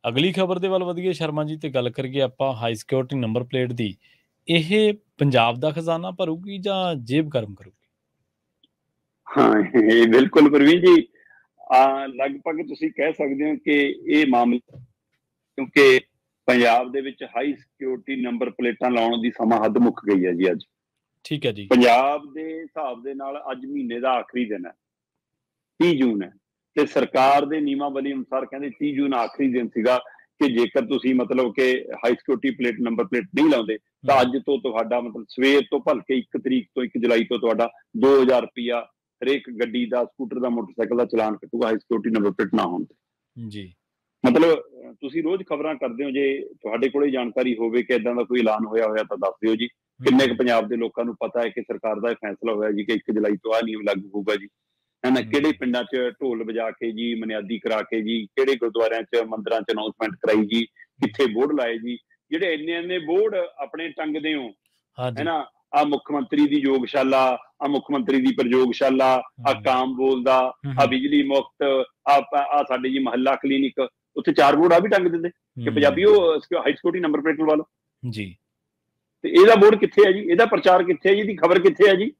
ਅਗਲੀ ਖਬਰ ਦੇ ਵੱਲ ਵਧੀਏ ਸ਼ਰਮਾ ਜੀ, ਤੇ ਗੱਲ ਕਰੀਏ ਆਪਾਂ ਹਾਈ ਸਿਕਿਉਰਿਟੀ ਨੰਬਰ ਪਲੇਟ ਦੀ। ਇਹ ਪੰਜਾਬ ਦਾ ਖਜ਼ਾਨਾ ਭਰੂਗੀ ਜਾਂ ਜੇਬ ਗਰਮ ਕਰੂਗੀ? ਹਾਂ, ਇਹ ਬਿਲਕੁਲ ਪ੍ਰਵੀਨ ਜੀ, ਲਗਭਗ ਤੁਸੀਂ ਕਹਿ ਸਕਦੇ ਹੋ ਕਿ ਇਹ ਮਾਮਲਾ, ਕਿਉਂਕਿ ਪੰਜਾਬ ਦੇ ਵਿੱਚ ਹਾਈ ਸਿਕਿਉਰਿਟੀ ਨੰਬਰ ਪਲੇਟਾਂ ਲਾਉਣ ਦੀ ਸਮਾਂ ਹੱਦ ਮੁੱਕ ਗਈ ਹੈ ਜੀ ਅੱਜ। ਠੀਕ ਹੈ ਜੀ। ਪੰਜਾਬ ਦੇ ਹਿਸਾਬ ਦੇ ਨਾਲ ਅੱਜ ਮਹੀਨੇ ਦਾ ਆਖਰੀ ਦਿਨ ਹੈ, 30 ਜੂਨ ਹੈ, ਤੇ ਸਰਕਾਰ ਦੇ ਨਿਯਮਾਵਲੀ ਅਨੁਸਾਰ ਕਹਿੰਦੇ 30 ਜੂਨ ਆਖਰੀ ਦਿਨ ਸੀਗਾ ਕਿ ਜੇਕਰ ਤੁਸੀਂ ਮਤਲਬ ਕਿ high security plate number plate ਨਹੀਂ ਲਾਉਂਦੇ ਤਾਂ ਅੱਜ ਤੋਂ ਤੁਹਾਡਾ ਮਤਲਬ ਸਵੇਰ ਤੋਂ ਭਲਕੇ 1 ਤਰੀਕ ਤੋਂ 1 ਜੁਲਾਈ ਤੋਂ ਤੁਹਾਡਾ 2000 ਰੁਪਇਆ ਹਰੇਕ ਗੱਡੀ ਦਾ, ਸਕੂਟਰ ਦਾ, ਮੋਟਰਸਾਈਕਲ ਦਾ ਚਲਾਨ ਕੱਟੂਗਾ ਹਾਈ ਸਿਕਿਉਰਿਟੀ ਨੰਬਰ ਪਲੇਟ ਨਾ ਹੋਣ ਤੇ ਜੀ। ਮਤਲਬ ਤੁਸੀਂ ਰੋਜ਼ ਖਬਰਾਂ ਕਰਦੇ ਹੋ, ਜੇ ਤੁਹਾਡੇ ਕੋਲੇ ਜਾਣਕਾਰੀ ਹੋਵੇ ਕਿ ਇਦਾਂ ਦਾ ਕੋਈ ਐਲਾਨ ਹੋਇਆ ਤਾਂ ਦੱਸ ਦਿਓ ਜੀ। ਕਿੰਨੇ ਕੁ ਪੰਜਾਬ ਦੇ ਲੋਕਾਂ ਨੂੰ ਪਤਾ ਹੈ ਕਿ ਸਰਕਾਰ ਦਾ ਇਹ ਫੈਸਲਾ ਹੋਇਆ ਜੀ ਕਿ 1 ਜੁਲਾਈ ਤੋਂ ਆਹ ਨਿਯਮ ਲਾਗੂ ਹੋਊਗਾ ਜੀ, ਹੈ ਨਾ? ਕਿਹੜੇ ਪਿੰਡਾਂ 'ਚ ਢੋਲ ਵਜਾ ਕੇ ਜੀ, ਮਨਿਆਦੀ ਕਰਾ ਕੇ ਜੀ, ਕਿਹੜੇ ਗੁਰਦੁਆਰਿਆਂ 'ਚ, ਮੰਦਿਰਾਂ 'ਚ ਅਨਾਉਂਸਮੈਂਟ ਕਰਾਈ ਜੀ, ਕਿੱਥੇ ਬੋਰਡ ਲਾਏ ਜੀ, ਜਿਹੜੇ ਇੰਨੇ ਬੋਰਡ ਆਪਣੇ ਟੰਗਦੇ ਹੋ, ਹੈ ਨਾ? ਆ ਮੁੱਖ ਮੰਤਰੀ ਦੀ ਯੋਗਸ਼ਾਲਾ, ਆ ਮੁੱਖ ਮੰਤਰੀ ਦੀ ਪ੍ਰਯੋਗਸ਼ਾਲਾ, ਆ ਕਾਮ ਬੋਲਦਾ, ਆ ਬਿਜਲੀ ਮੁਫਤ, ਆ ਸਾਡੇ ਜੀ ਮਹੱਲਾ ਕਲੀਨਿਕ, ਉੱਥੇ 4 ਬੋਰਡ ਆ ਵੀ ਟੰਗ ਦਿੰਦੇ ਕਿ ਪੰਜਾਬੀਓ ਹਾਈ ਸਿਕਿਉਰਿਟੀ ਨੰਬਰ ਪਲੇਟ ਲਵਾ ਲਓ ਜੀ। ਤੇ ਇਹਦਾ ਬੋਰਡ ਕਿੱਥੇ ਹੈ ਜੀ? ਇਹਦਾ ਪ੍ਰਚਾਰ ਕਿੱਥੇ ਹੈ ਜੀ? ਇਹਦੀ ਖਬਰ ਕਿੱਥੇ ਹੈ ਜੀ?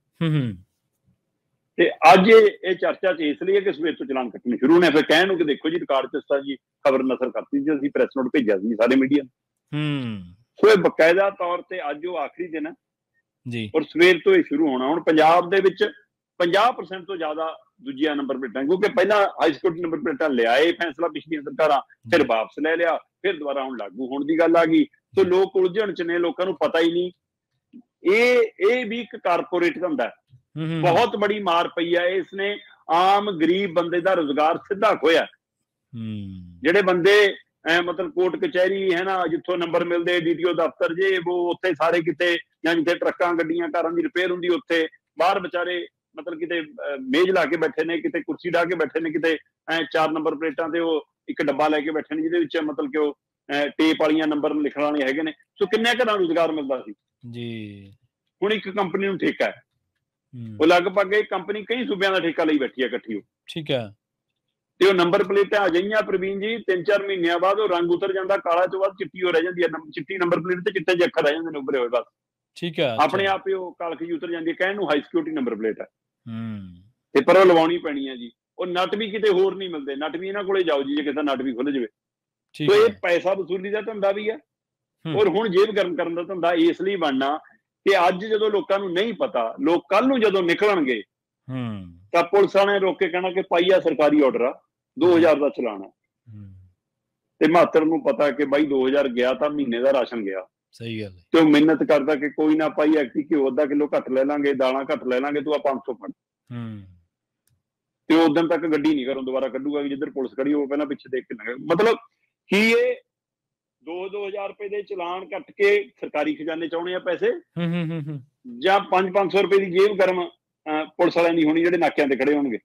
ਤੇ ਅੱਜ ਇਹ ਚਰਚਾ 'ਚ ਇਸ ਲਈ ਹੈ ਕਿ ਸਵੇਰ ਤੋਂ ਚਲਾਨ ਕੱਟਣੇ ਸ਼ੁਰੂ ਨੇ। ਫਿਰ ਕਹਿਣ ਨੂੰ ਕਿ ਦੇਖੋ ਜੀ ਰਿਕਾਰਡ 'ਚ ਜੀ ਖਬਰ ਨਸਰ ਕਰਤੀ ਸੀ, ਅਸੀਂ ਪ੍ਰੈਸ ਨੋਟ ਭੇਜਿਆ ਸੀ ਸਾਰੇ ਮੀਡੀਆ ਨੂੰ। ਸੋ ਇਹ ਬਕਾਇਦਾ ਤੌਰ ਤੇ ਅੱਜ ਉਹ ਆਖਰੀ ਦਿਨ ਹੈ ਜੀ, ਔਰ ਸਵੇਰ ਤੋਂ ਇਹ ਸ਼ੁਰੂ ਹੋਣਾ। ਹੁਣ ਪੰਜਾਬ ਦੇ ਵਿੱਚ 50% ਤੋਂ ਜ਼ਿਆਦਾ ਦੂਜੀਆਂ ਨੰਬਰ ਪਲੇਟਾਂ, ਕਿਉਂਕਿ ਪਹਿਲਾਂ ਹਾਈ ਸਿਕਿਉਰਿਟੀ ਨੰਬਰ ਪਲੇਟਾਂ ਲਿਆਏ ਫੈਸਲਾ ਪਿਛਲੀਆਂ ਸਰਕਾਰਾਂ, ਫਿਰ ਵਾਪਸ ਲੈ ਲਿਆ, ਫਿਰ ਦੁਬਾਰਾ ਹੁਣ ਲਾਗੂ ਹੋਣ ਦੀ ਗੱਲ ਆ ਗਈ। ਸੋ ਲੋਕ ਉਲਝਣ 'ਚ ਨੇ, ਲੋਕਾਂ ਨੂੰ ਪਤਾ ਹੀ ਨਹੀਂ। ਇਹ ਵੀ ਇੱਕ ਕਾਰਪੋਰੇਟ ਧੰਦਾ, ਬਹੁਤ ਬੜੀ ਮਾਰ ਪਈ ਹੈ ਇਸਨੇ, ਆਮ ਗਰੀਬ ਬੰਦੇ ਦਾ ਰੁਜ਼ਗਾਰ ਸਿੱਧਾ ਖੋਇਆ। ਜਿਹੜੇ ਬੰਦੇ ਮਤਲਬ ਕੋਰਟ ਕਚਹਿਰੀ, ਹੈ ਨਾ, ਜਿੱਥੋਂ ਨੰਬਰ ਮਿਲਦੇ, DTO ਦਫ਼ਤਰ, ਜੇ ਉਹ ਉੱਥੇ ਸਾਰੇ ਕਿਤੇ, ਜਾਂ ਜਿੱਥੇ ਟਰੱਕਾਂ ਗੱਡੀਆਂ ਕਾਰਾਂ ਦੀ ਰਿਪੇਅਰ ਹੁੰਦੀ ਉੱਥੇ ਬਾਹਰ ਵਿਚਾਰੇ ਮਤਲਬ ਕਿਤੇ ਮੇਜ਼ ਲਾ ਕੇ ਬੈਠੇ ਨੇ, ਕਿਤੇ ਕੁਰਸੀ ਢਾ ਕੇ ਬੈਠੇ ਨੇ, ਕਿਤੇ 4 ਨੰਬਰ ਪਲੇਟਾਂ ਤੇ ਉਹ ਇੱਕ ਡੱਬਾ ਲੈ ਕੇ ਬੈਠੇ ਨੇ ਜਿਹਦੇ ਵਿੱਚ ਮਤਲਬ ਕਿ ਉਹ ਟੇਪ ਵਾਲੀਆਂ ਨੰਬਰ ਲਿਖਣ ਵਾਲੇ ਹੈਗੇ ਨੇ। ਸੋ ਕਿੰਨੇ ਘਰਾਂ ਨੂੰ ਰੁਜ਼ਗਾਰ ਮਿਲਦਾ ਸੀ ਜੀ। ਹੁਣ ਇੱਕ ਕੰਪਨੀ ਨੂੰ ਠੇਕਾ ਹੈ, ਉਹ ਲਗਭਗ ਇਹ ਕੰਪਨੀ ਕਈ ਸੂਬਿਆਂ ਦਾ ਠੇਕਾ ਲਈ ਬੈਠੀ ਹੈ ਇਕੱਠੀ ਉਹ। ਠੀਕ ਹੈ। ਤੇ ਉਹ ਨੰਬਰ ਪਲੇਟਾਂ ਅਜਿਹੀਆਂ ਪ੍ਰਵੀਨ ਜੀ, 3-4 ਮਹੀਨਿਆਂ ਬਾਅਦ ਉਹ ਰੰਗ ਉਤਰ ਜਾਂਦਾ, ਕਾਲਾ ਤੋਂ ਬਾਅਦ ਚਿੱਟੀ ਹੋ ਰਹਿ ਜਾਂਦੀ ਹੈ। ਚਿੱਟੀ ਨੰਬਰ ਪਲੇਟ ਤੇ ਚਿੱਟੇ ਜਿਹੇ ਅੱਖਰ ਰਹਿ ਜਾਂਦੇ ਨੇ ਉੱਭਰੇ ਹੋਏ ਬਸ। ਠੀਕ ਹੈ। ਆਪਣੇ ਆਪ ਹੀ ਉਹ ਕਾਲਖ ਜੀ ਉਤਰ ਜਾਂਦੀ ਹੈ, ਕਹਿਣ ਨੂੰ ਹਾਈ ਸਿਕਿਉਰਿਟੀ ਨੰਬਰ ਪਲੇਟ ਹੈ ਤੇ ਪਰ ਉਹ ਲਵਾਉਣੀ ਪੈਣੀ ਹੈ ਜੀ। ਉਹ ਨਟ ਵੀ ਕਿਤੇ ਹੋਰ ਨਹੀਂ ਮਿਲਦੇ, ਨਟ ਵੀ ਇਹਨਾਂ ਕੋਲੇ ਜਾਓ ਜੀ ਜੇ ਕਿਸੇ ਨਟ ਵੀ ਖੁੱਲ ਜਾਵੇ। ਸੋ ਇਹ ਪੈਸਾ ਵਸੂਲੀ ਦਾ ਧੰਦਾ ਵੀ ਹੈ, ਔਰ ਹੁਣ ਜੇਬ ਗਰਮ ਕਰਨ ਦਾ ਧੰਦਾ ਇਸ ਲਈ ਬਣਨਾ ਕਿ ਅੱਜ ਜਦੋਂ ਲੋਕਾਂ ਨੂੰ ਨਹੀਂ ਪਤਾ, ਲੋਕ ਕੱਲ ਨੂੰ ਜਦੋਂ ਨਿਕਲਣਗੇ ਤਾਂ ਪੁਲਿਸ ਵਾਲਿਆਂ ਨੇ ਰੋਕ ਕੇ ਕਹਿਣਾ ਕਿ ਭਾਈ ਆ ਸਰਕਾਰੀ ਆਰਡਰ ਆ, 2000 ਦਾ ਚਲਾਨ ਆ। ਤੇ ਮਾਤਰ ਨੂੰ ਪਤਾ ਕਿ ਬਾਈ 2000 ਗਿਆ ਤਾਂ ਮਹੀਨੇ ਦਾ ਰਾਸ਼ਨ ਗਿਆ। ਸਹੀ ਗੱਲ। ਤੇ ਉਹ ਮਿਹਨਤ ਕਰਦਾ ਕਿ ਕੋਈ ਨਾ ਭਾਈ, ਐਕਟੀ ਘਿਓ ਅੱਧਾ ਕਿਲੋ ਘੱਟ ਲੈ ਲਾਂਗੇ, ਦਾਲਾਂ ਘੱਟ ਲੈ ਲਾਂਗੇ, ਤੂੰ ਆ 500 ਫੜ। ਤੇ ਉਦੋਂ ਤੱਕ ਗੱਡੀ ਨਹੀਂ ਘਰੋਂ ਦੁਬਾਰਾ ਕੱਢੂਗਾ ਕਿ ਜਿੱਧਰ ਪੁਲਿਸ ਖੜੀ, ਉਹ ਪਹਿਲਾਂ ਪਿੱਛੇ ਦੇਖ ਕੇ ਮਤਲਬ ਕੀ ਇਹ 2-2000 ਰੁਪਏ ਦੇ ਚਲਾਨ ਕੱਟ ਕੇ ਸਰਕਾਰੀ ਖਜ਼ਾਨੇ ਚ ਆਉਣੇ ਆ ਪੈਸੇ, ਜਾਂ 500-500 ਰੁਪਏ ਦੀ ਜੇਬ ਗਰਮ ਪੁਲਿਸ ਵਾਲਿਆਂ ਦੀ ਹੋਣੀ ਜਿਹੜੇ ਨਾਕਿਆਂ ਤੇ ਖੜੇ ਹੋਣਗੇ।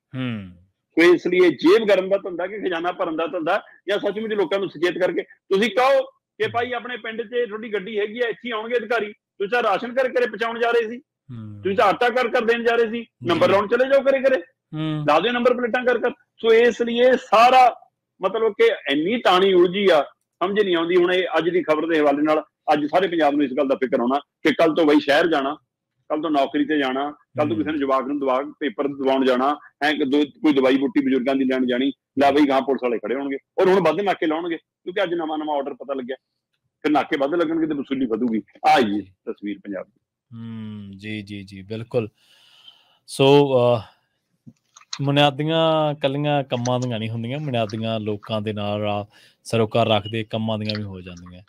ਤੇ ਇਸ ਲਈ ਜੇਬ ਗਰਮ ਦਾ ਧੰਦਾ ਕਿ ਖਜ਼ਾਨਾ ਭਰਨ ਦਾ ਧੰਦਾ, ਜਾਂ ਸੱਚਮੁੱਚ ਲੋਕਾਂ ਨੂੰ ਸੁਚੇਤ ਕਰਕੇ ਤੁਸੀਂ ਕਹੋ ਕਿ ਭਾਈ ਆਪਣੇ ਪਿੰਡ 'ਚ ਤੁਹਾਡੀ ਗੱਡੀ ਹੈਗੀ ਆ, ਇੱਥੇ ਆਉਣਗੇ ਅਧਿਕਾਰੀ, ਤੁਸੀਂ ਤਾਂ ਰਾਸ਼ਨ ਘਰੇ ਪਹੁੰਚਾਉਣ ਜਾ ਰਹੇ ਸੀ, ਤੁਸੀਂ ਤਾਂ ਆਟਾ ਘਰ ਦੇਣ ਜਾ ਰਹੇ ਸੀ, ਨੰਬਰ ਲਾਉਣ ਚਲੇ ਜਾਓ ਘਰੇ ਲਾ ਦਿਓ ਨੰਬਰ ਪਲੇਟਾਂ ਕਰ। ਸੋ ਇਸ ਲਈ ਸਾਰਾ ਮਤਲਬ ਕਿ ਇੰਨੀ ਟਾਣੀ ਉਲਝੀ ਆ, ਸਮਝ ਨਹੀਂ ਆਉਂਦੀ। ਹੁਣ ਇਹ ਅੱਜ ਦੀ ਖਬਰ ਦੇ ਹਵਾਲੇ ਨਾਲ ਅੱਜ ਸਾਰੇ ਪੰਜਾਬ ਨੂੰ ਇਸ ਗੱਲ ਦਾ ਫਿਕਰ ਹੋਣਾ ਕਿ ਕੱਲ ਤੋਂ ਬਈ ਸ਼ਹਿਰ ਜਾਣਾ, ਕੱਲ ਤੋਂ ਨੌਕਰੀ ਤੇ ਜਾਣਾ, ਕੱਲ ਤੋਂ ਕਿਸੇ ਨੂੰ ਜਵਾਕ ਨੂੰ ਪੇਪਰ ਦਿਵਾਉਣ ਜਾਣਾ, ਕੋਈ ਦਵਾਈ ਬੂਟੀ ਬਜ਼ੁਰਗਾਂ ਦੀ ਲੈਣ ਜਾਣੀ, ਲੈ ਬਈ ਗਾਂ ਪੁਲਿਸ ਵਾਲੇ ਖੜੇ ਹੋਣਗੇ, ਔਰ ਹੁਣ ਵੱਧ ਨਾਕੇ ਲਾਉਣਗੇ ਕਿਉਂਕਿ ਅੱਜ ਨਵਾਂ ਆਰਡਰ ਪਤਾ ਲੱਗਿਆ। ਫਿਰ ਨਾਕੇ ਵੱਧ ਲੱਗਣਗੇ ਤੇ ਵਸੂਲੀ ਵਧੂਗੀ। ਆ ਜੀ ਤਸਵੀਰ ਪੰਜਾਬ ਦੀ। ਜੀ ਬਿਲਕੁਲ। ਸੋ ਬੁਨਿਆਦੀਆਂ ਕੱਲੀਆਂ ਕੰਮਾਂ ਦੀਆਂ ਨਹੀਂ ਹੁੰਦੀਆਂ, ਬੁਨਿਆਦੀਆਂ ਲੋਕਾਂ ਦੇ ਨਾਲ ਸਰੋਕਾਰ ਰੱਖਦੇ ਕੰਮਾਂ ਦੀਆਂ ਵੀ ਹੋ ਜਾਂਦੀਆਂ।